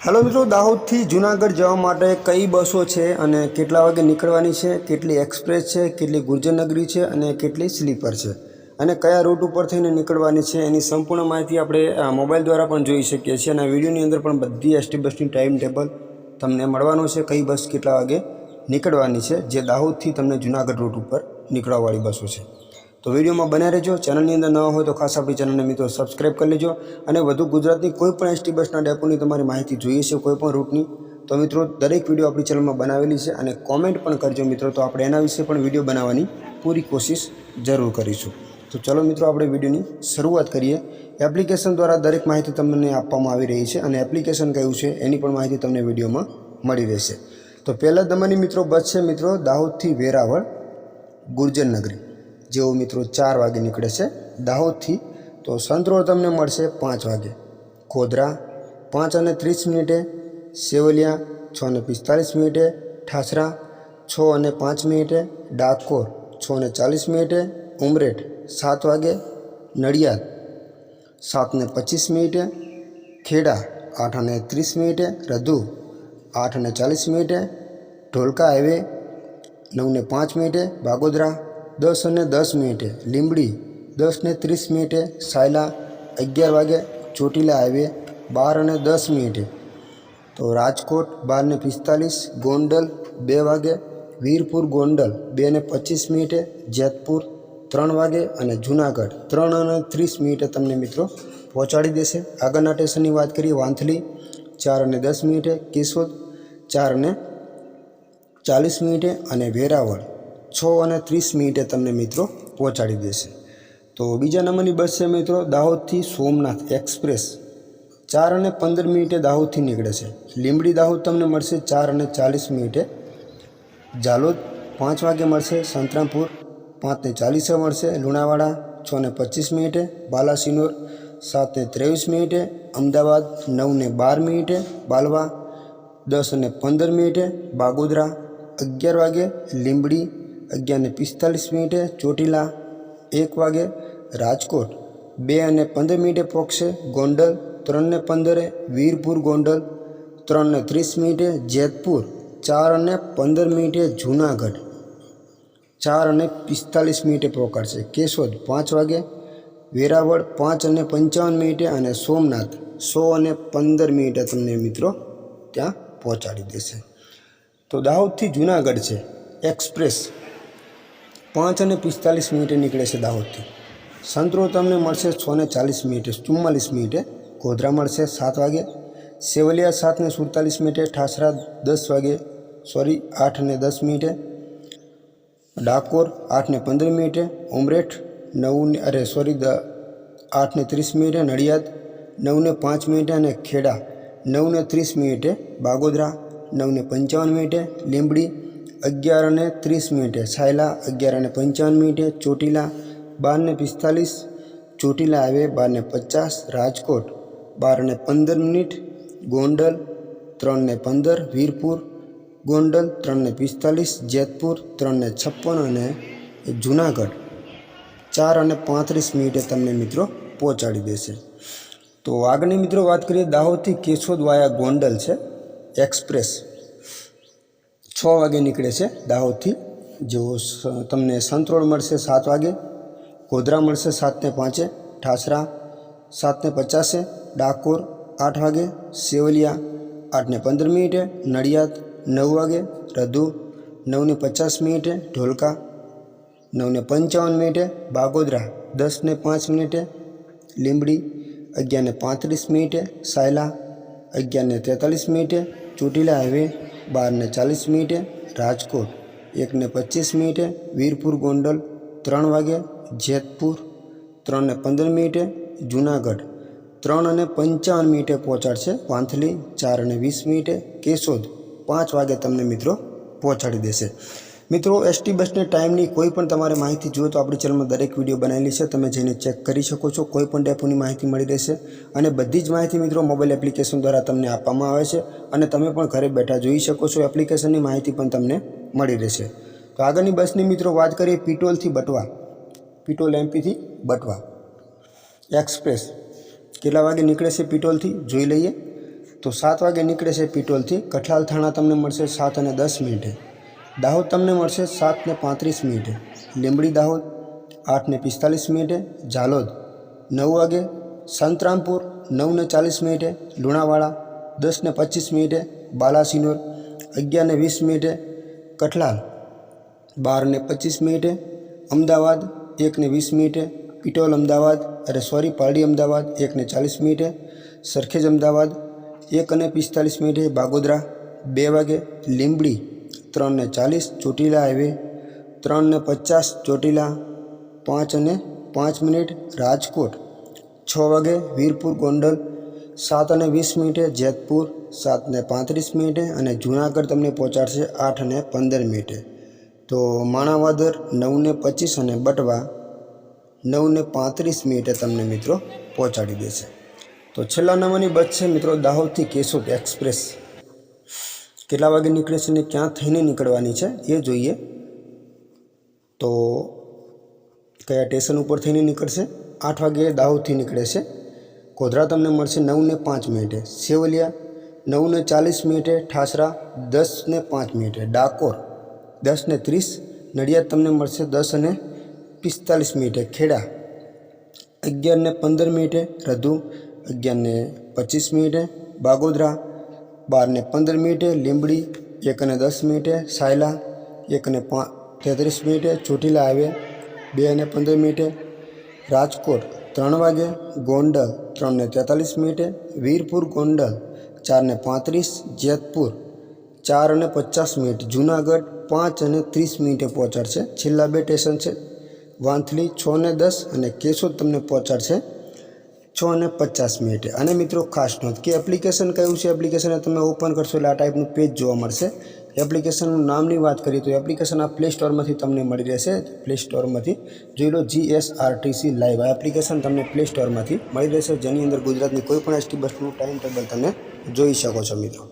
Hello मित्रों, दाहोद थी जूनागढ़ जवा माटे कई बसों है अने केटला वागे निकळवानी छे, केटली एक्सप्रेस है, केटली गुर्जर नगरी है अने केटली स्लीपर है अने कया रूट पर थईने निकळवानी छे एनी संपूर्ण माहिती आपणे मोबाइल द्वारा पण जोई शकीए छीए अने विडियोनी अंदर पण बधी एसटी बसनी टाइम टेबल तमने मळवानो छे। कई बस केटला वागे निकळवानी छे जे दाहोदथी तमने जूनागढ़ रूट पर निकळवावाळी बसों छे। तो वीडियो में बने रहो। चैनल अंदर नवा हो तो खास अपनी चैनल ने मित्रों सब्सक्राइब कर लीजो और वधु गुजराती कोईपण एसटी बसना डेपोनी तमारी माहिती जोईए छे कोईपण रूटनी तो मित्रों दरेक वीडियो अपनी चैनल में बनावेली है और कॉमेंट पण करजो मित्रों, तो आपणे एना विषे पण वीडियो बनाववानी पूरी कोशिश जरूर करीशुं। तो चलो मित्रों आपणे वीडियोनी शरूआत करीए। एप्लिकेशन द्वारा दरेक माहिती तमने आपवामां आवी रही है और एप्लिकेशन कयुं छे एनी पण माहिती तमने विडियो में मळी रहेशे। तो पहला नंबरनी मित्रों बस है मित्रों दाहोदथी वेरावळ गुर्जर नगरी, जो मित्रों 4 वागे निकळे छे दाहोद थी। तो संतरोळ तमने मळशे 5 वागे, खोदरा 5:30, सेवलिया 6:45, ठासरा 6:05, डाकोर 6:40, उमरेठ 7 वागे, नड़ियाद 7:25, खेड़ा 8:30, रधु 8:40, ढोलका हाईवे 9:05, बागोदरा 10:10, लींबड़ी 10:30, सायला 11 वागे, चोटीला हाईवे 12:10, तो राजकोट 12:45, गोंडल 2 वागे, वीरपुर गोंडल 2:25, जेतपुर 3 वागे और जूनागढ़ 3:30 तमने मित्रों पहोंचाड़ी देशे। आगळना स्टेशननी वात करीए वांथली 4:10, केशोद 4:40 और वेरावळ 6:30 तमने मित्रों पहोंचाड़ी देशे। तो बीजा नंबरनी बस है मित्रों दाहोद थी सोमनाथ एक्सप्रेस 4:15 दाहोद थी निकळे छे। लींबड़ी दाहोद तमने मळशे 4:40, जालोद 5 वागे मळशे, संतरामपुर 5:40 मळशे, लुणावाड़ा 6:25, बालासिनोर 7:23, अमदावाद 9:12, बालवा 10:15, बागोदरा 11 वागे, लींबड़ी 11:45, चोटीला 1 वागे, राजकोट 2:15 पहोंचशे, गोंडल 3:15, वीरपुर गोंडल 3:30, जेतपुर 4:15, जूनागढ़ 4:45 पहोंचाड़शे, केशोद 5 वागे, वेरावळ 5:55 और सोमनाथ 6:15 तमने मित्रों त्यां पहोंचाड़ी देशे। तो दाहोद थी जूनागढ़ है एक्सप्रेस 5:45 निकळे छे दाहोद थी। संतरोळ तमने मळशे 6:40, 44, गोधरा मळशे 7 वागे, सेवलिया 7:47, ठासरा 8:10, डाकोर 8:15, उमरेठ 8:30, नड़ियाद 9:05 और खेड़ा 9:30, बागोदरा 9:55, लींबड़ी 11:30, सायला 11:55, चोटीला 12:45, चोटीला हाईवे 12:50, राजकोट 12:15, गोंडल 3:15, वीरपुर गोंडल 3:45, जेतपुर 3:56 और जूनागढ़ 4:35 तमने मित्रों पहोंचाड़ी देशे। तो आगळनी मित्रों बात करिए दाहोद थी केशोद वाया गोंडल है एक्सप्रेस 6 वागे निकळे छे दाहोद थी, जो तमने संतरोळ मळशे 7 वागे, गोधरा मळशे 7:05, ठासरा 7:50, डाकोर 8 वागे, सेवलिया 8:15, नड़ियाद 9 वागे, रधु 9:50, ढोलका 9:55, बागोदरा 10:05, लींबड़ी 11:35, सायला 11:43, चोटीला हाईवे 12:40, राजकोट 1:25, वीरपुर गोंडल 3 वागे, जेतपुर 3:15, जूनागढ़ 3:55 पहोंचाड़शे, वांथली 4:20, केशोद 5 वागे तमने मित्रों पहोंचाड़ी देशे। मित्रों एसटी बसने टाइमनी कोईपण तमारे माहिती जुए तो अपनी चैनल में दरेक वीडियो बनाएली है, तमे जईने चेक करी शको छो। कोईपण डेपोनी माहिती मळी रहेशे अने बधी ज माहिती मित्रों मोबाइल एप्लिकेशन द्वारा तमने आपवामां आवे छे अने तमे पण घरे बैठा जोई शको छो। एप्लिकेशननी माहिती पण तमने मळी रहेशे। तो आगळनी बसनी मित्रों बात करिए पीटोल थी बटवा, पीटोल एमपी थी बटवा एक्सप्रेस केटला वागे निकळे छे पीटोल थी जोई लईए। તો 7 વાગે નીકળે છે પીટોલથી. કઠલાલ થાણા તમને મળશે 7:10. દાહોદ તમને મળશે 7:35. લીંબડી દાહોદ 8:45. ઝાલોદ 9 વાગે. સંતરામપુર 9:40. લુણાવાડા 10:25. બાલાસિનોર 11:20. કઠલાલ 12:25. અમદાવાદ 1:20. પીટોલ અમદાવાદ પારડી અમદાવાદ 1:40. સરખેજ અમદાવાદ 1:45. બાગોદરા 2 વાગે. લીંબડી 3:40. ચોટીલા હાઈવે 3:50. ચોટીલા 5:05. રાજકોટ 6 વાગે. વીરપુર ગોંડલ 7:20. જેતપુર 7:35. અને જૂનાગઢ તમને પહોંચાડશે 8:15. તો માણાવદર 9:25 અને બટવા 9:35 તમને મિત્રો પહોંચાડી દેશે. તો છેલ્લા નંબરની બસ છે મિત્રો દાહોદથી કેશોદ એક્સપ્રેસ. કેટલા વાગે નીકળે છે અને ક્યાં થઈને નીકળવાની છે એ જોઈએ. તો કયા સ્ટેશન ઉપર થઈને નીકળશે? 8 વાગે દાહોદથી નીકળે છે. ગોધરા તમને મળશે 9:05. સેવલિયા 9:40. ઠાસરા 10:05. ડાકોર 10:30. નડિયાદ તમને મળશે 10:45. ખેડા 11:15. રધુ 11:25. બાગોદરા 12:15. લીંબડી 1:10. સાયલા 1:33. ચોટીલા હાઈવે 2:15. રાજકોટ 3 વાગે. ગોંડલ 3:43. વીરપુર ગોંડલ 4:35. જેતપુર 4:50. જૂનાગઢ 5:30 પહોંચાડશે. છેલ્લા 2 સ્ટેશન છે વાંથલી 6:10 અને કેશોદ તમને પહોંચાડશે 6:50. અને મિત્રો ખાસ નોંધ કે એપ્લિકેશન કયું છે, એપ્લિકેશન તમે ઓપન કરશો એટલે આ ટાઈપનું પેજ જોવા મળશે. એપ્લિકેશનનું નામની વાત કરીએ તો એપ્લિકેશન આ પ્લે સ્ટોરમાંથી તમને મળી રહેશે. પ્લે સ્ટોરમાંથી જોઈ લો GSRTC લાઈવ. આ એપ્લિકેશન તમને પ્લે સ્ટોરમાંથી મળી રહેશે, જેની અંદર ગુજરાતની કોઈ પણ એસટી બસનું ટાઈમ ટેબલ તમે જોઈ શકો છો મિત્રો.